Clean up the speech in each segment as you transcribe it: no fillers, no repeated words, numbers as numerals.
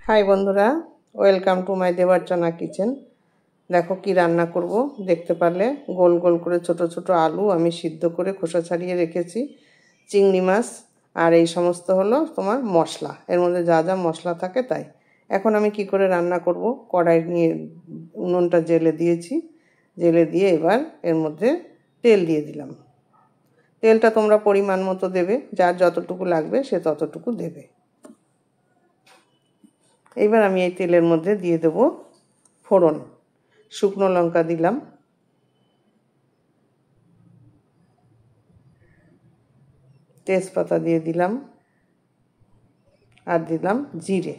High বন্ধুরা, welcome to my Debarchana kitchen. দেখো কি রান্না করব। দেখতে পারলে গোল গোল করে ছোট ছোট আলু আমি সিদ্ধ করে খোসা ছাড়িয়ে রেখেছি, চিংড়ি মাছ, আর এই সমস্ত হলো তোমার মশলা, এর মধ্যে যা যা মশলা থাকে তাই। এখন আমি কি করে রান্না করব, কড়াই নিয়ে উনুনটা জেলে দিয়েছি, জেলে দিয়ে এবার এর মধ্যে তেল দিয়ে দিলাম। তেলটা তোমরা পরিমাণ মতো দেবে, যার যতটুকু লাগবে সে ততটুকু দেবে। এইবার আমি এই তেলের মধ্যে দিয়ে দেব ফোড়ন। শুকনো লঙ্কা দিলাম, তেজপাতা দিয়ে দিলাম, আর দিলাম জিরে,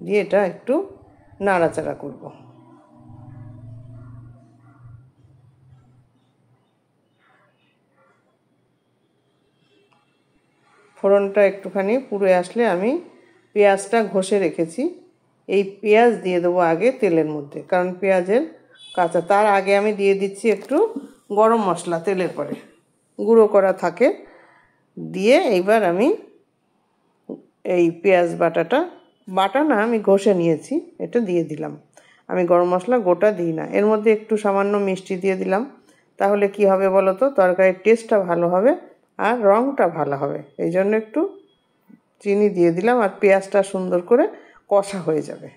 দিয়ে এটা একটু নাড়াচাড়া করব। ফোড়নটা একটুখানি পুড়ে আসলে আমি পেঁয়াজটা ঘষে রেখেছি, এই পেঁয়াজ দিয়ে দেবো আগে তেলের মধ্যে, কারণ পেঁয়াজের কাঁচা। তার আগে আমি দিয়ে দিচ্ছি একটু গরম মশলা, তেলের পরে গুঁড়ো করা থাকে, দিয়ে এইবার আমি এই পেঁয়াজ বাটা না, আমি ঘষে নিয়েছি, এটা দিয়ে দিলাম। আমি গরম মশলা গোটা দিই না, এর মধ্যে একটু সামান্য মিষ্টি দিয়ে দিলাম। তাহলে কি হবে বলো তো, তরকারির টেস্টটা ভালো হবে আর রঙটা ভালো হবে। এই জন্য একটু চিনি দিয়ে দিলাম, আর পেঁয়াজটা সুন্দর করে কষা হয়ে যাবে।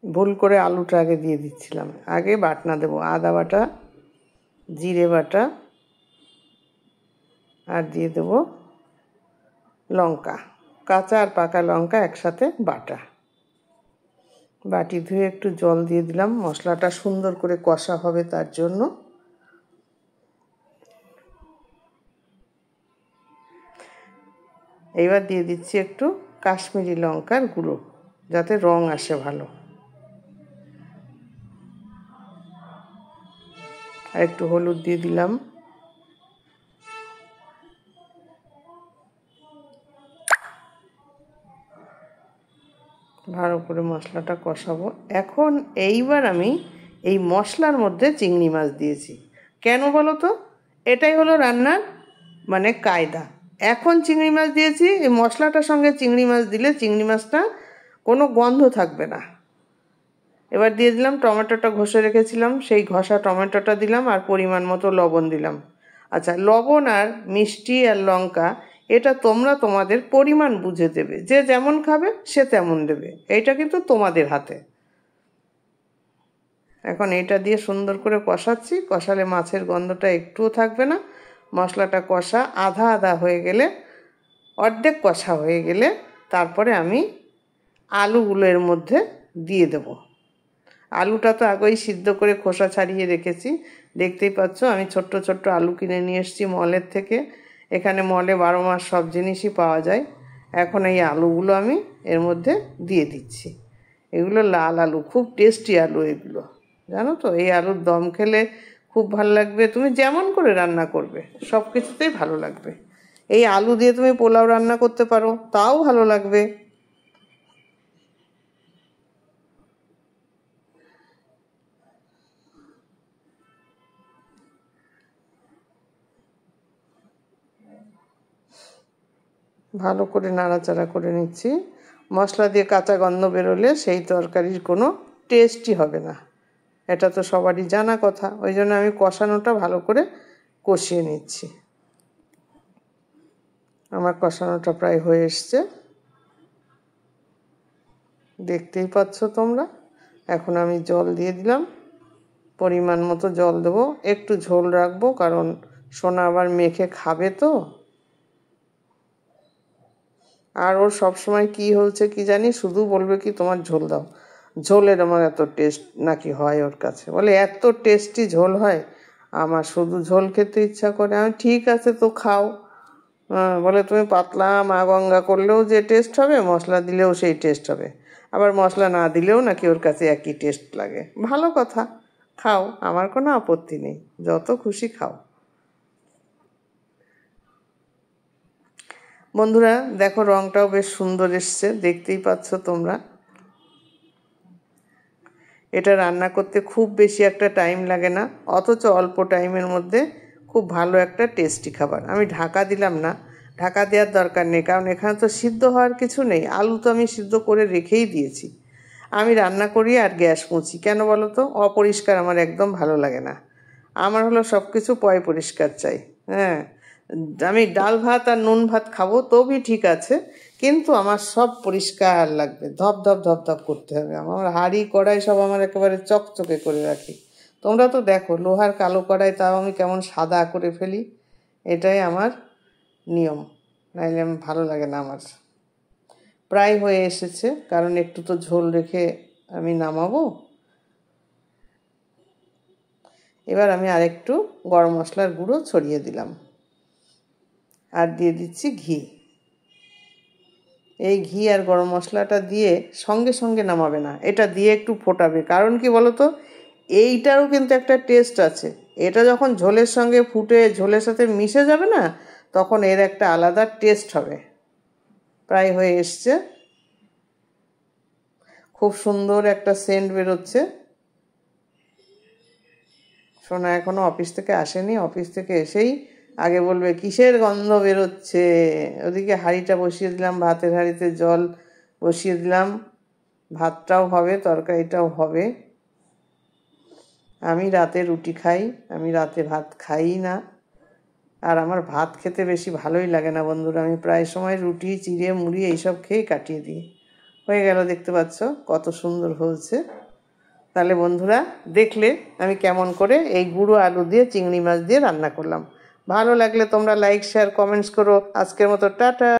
ভুল করে আলুটা আগে দিয়ে দিচ্ছিলাম, আগে বাটনা দেবো, আদা বাটা, জিরে বাটা, আর দিয়ে দেবো লঙ্কা, কাঁচা আর পাকা লঙ্কা একসাথে বাটা। বাটি ধুয়ে একটু জল দিয়ে দিলাম, মশলাটা সুন্দর করে কষা হবে তার জন্য। এইবার দিয়ে দিচ্ছি একটু কাশ্মীরি লঙ্কার গুঁড়ো, যাতে রং আসে ভালো, আর একটু হলুদ দিয়ে দিলাম। ভালো করে মশলাটা কষাবো। এখন এইবার আমি এই মশলার মধ্যে চিংড়ি মাছ দিয়েছি। কেন বলো তো, এটাই হলো রান্নার মানে কায়দা। এখন চিংড়ি মাছ দিয়েছি, এই মশলাটার সঙ্গে চিংড়ি মাছ দিলে চিংড়ি মাছটা কোনো গন্ধ থাকবে না। এবার দিয়ে দিলাম টমেটোটা ঘষে রেখেছিলাম, সেই ঘষা টমেটোটা দিলাম, আর পরিমাণ মতো লবণ দিলাম। আচ্ছা, লবণ আর মিষ্টি আর লঙ্কা এটা তোমরা তোমাদের পরিমাণ বুঝে দেবে, যে যেমন খাবে সে তেমন দেবে, এইটা কিন্তু তোমাদের হাতে। এখন এটা দিয়ে সুন্দর করে কষাচ্ছি, কষালে মাছের গন্ধটা একটুও থাকবে না। মশলাটা কষা আধা আধা হয়ে গেলে, অর্ধেক কষা হয়ে গেলে, তারপরে আমি আলুগুলো এর মধ্যে দিয়ে দেবো। আলুটা তো আগেই সিদ্ধ করে খোসা ছাড়িয়ে রেখেছি, দেখতেই পাচ্ছ। আমি ছোট্ট ছোট্ট আলু কিনে নিয়ে এসেছি মলের থেকে, এখানে মলে 12 মাস সব জিনিসই পাওয়া যায়। এখন এই আলুগুলো আমি এর মধ্যে দিয়ে দিচ্ছি। এগুলো লাল আলু, খুব টেস্টি আলু এগুলো, জানো তো। এই আলুর দম খেলে খুব ভালো লাগবে, তুমি যেমন করে রান্না করবে সব কিছুতেই ভালো লাগবে। এই আলু দিয়ে তুমি পোলাও রান্না করতে পারো, তাও ভালো লাগবে। ভালো করে নাড়াচাড়া করে নিচ্ছি। মশলা দিয়ে কাঁচা গন্ধ বেরোলে সেই তরকারির কোনো টেস্টই হবে না, এটা তো সবারই জানা কথা। ওই জন্য আমি কষানোটা ভালো করে কষিয়ে নিচ্ছি। আমার কষানোটা প্রায় হয়ে এসছে, দেখতেই পাচ্ছ তোমরা। এখন আমি জল দিয়ে দিলাম, পরিমাণ মতো জল দেবো, একটু ঝোল রাখবো, কারণ সোনা আবার মেখে খাবে তো। আর ওর সবসময় কি হচ্ছে কি জানি, শুধু বলবে কি তোমার ঝোল দাও। ঝোলের আমার এত টেস্ট নাকি হয় ওর কাছে, বলে এত টেস্টি ঝোল হয়, আমার শুধু ঝোল খেতে ইচ্ছা করে। আমি ঠিক আছে তো খাও। বলে তুমি পাতলা মা গঙ্গা করলেও যে টেস্ট হবে, মশলা দিলেও সেই টেস্ট হবে, আবার মশলা না দিলেও নাকি ওর কাছে একই টেস্ট লাগে। ভালো কথা, খাও, আমার কোনো আপত্তি নেই, যত খুশি খাও। বন্ধুরা দেখো, রঙটাও বেশ সুন্দর এসছে, দেখতেই পাচ্ছ তোমরা। এটা রান্না করতে খুব বেশি একটা টাইম লাগে না, অথচ অল্প টাইমের মধ্যে খুব ভালো একটা টেস্টি খাবার। আমি ঢাকা দিলাম না, ঢাকা দেওয়ার দরকার নেই, কারণ এখানে তো সিদ্ধ হওয়ার কিছু নেই। আলু তো আমি সিদ্ধ করে রেখেই দিয়েছি। আমি রান্না করি আর গ্যাস মুছি, কেন বলো তো? অপরিষ্কার আমার একদম ভালো লাগে না। আমার হলো সব কিছু পয় পরিষ্কার চাই। হ্যাঁ, আমি ডাল ভাত আর নুন ভাত খাবো তবেই ঠিক আছে, কিন্তু আমার সব পরিষ্কার লাগবে, ধপ ধপ ধপ ধপ করতে হবে। আমার হাঁড়ি কড়াই সব আমার একেবারে চকচকে করে রাখি। তোমরা তো দেখো লোহার কালো কড়াই, তাও আমি কেমন সাদা করে ফেলি। এটাই আমার নিয়ম, নাইলে আমি ভালো লাগে না আমার। প্রায় হয়ে এসেছে, কারণ একটু তো ঝোল রেখে আমি নামাবো। এবার আমি আরেকটু গরম মশলার গুঁড়ো ছড়িয়ে দিলাম, আর দিয়ে দিচ্ছি ঘি। এই ঘি আর গরম মশলাটা দিয়ে সঙ্গে সঙ্গে নামাবে না, এটা দিয়ে একটু ফোটাবে। কারণ কি বলো তো, এইটারও কিন্তু একটা টেস্ট আছে। এটা যখন ঝোলের সঙ্গে ফুটে ঝোলের সাথে মিশে যাবে না, তখন এর একটা আলাদা টেস্ট হবে। প্রায় হয়ে এসছে, খুব সুন্দর একটা সেন্ট বেরোচ্ছে। সোনা এখনো অফিস থেকে আসেনি, অফিস থেকে এসেই আগে বলবে কিসের গন্ধ বেরোচ্ছে। ওদিকে হাঁড়িটা বসিয়ে দিলাম, ভাতের হাঁড়িতে জল বসিয়ে দিলাম, ভাতটাও হবে তরকারিটাও হবে। আমি রাতে রুটি খাই, আমি রাতে ভাত খাই না। আর আমার ভাত খেতে বেশি ভালোই লাগে না বন্ধুরা, আমি প্রায় সময় রুটি চিড়ে মুড়ি এইসব খেয়েই কাটিয়ে দিই। হয়ে গেল, দেখতে পাচ্ছ কত সুন্দর হয়েছে। তাহলে বন্ধুরা দেখলে আমি কেমন করে এই গুঁড়ো আলু দিয়ে চিংড়ি মাছ দিয়ে রান্না করলাম। ভালো লাগলে তোমরা লাইক শেয়ার কমেন্টস করো। আজকের মতো টাটা।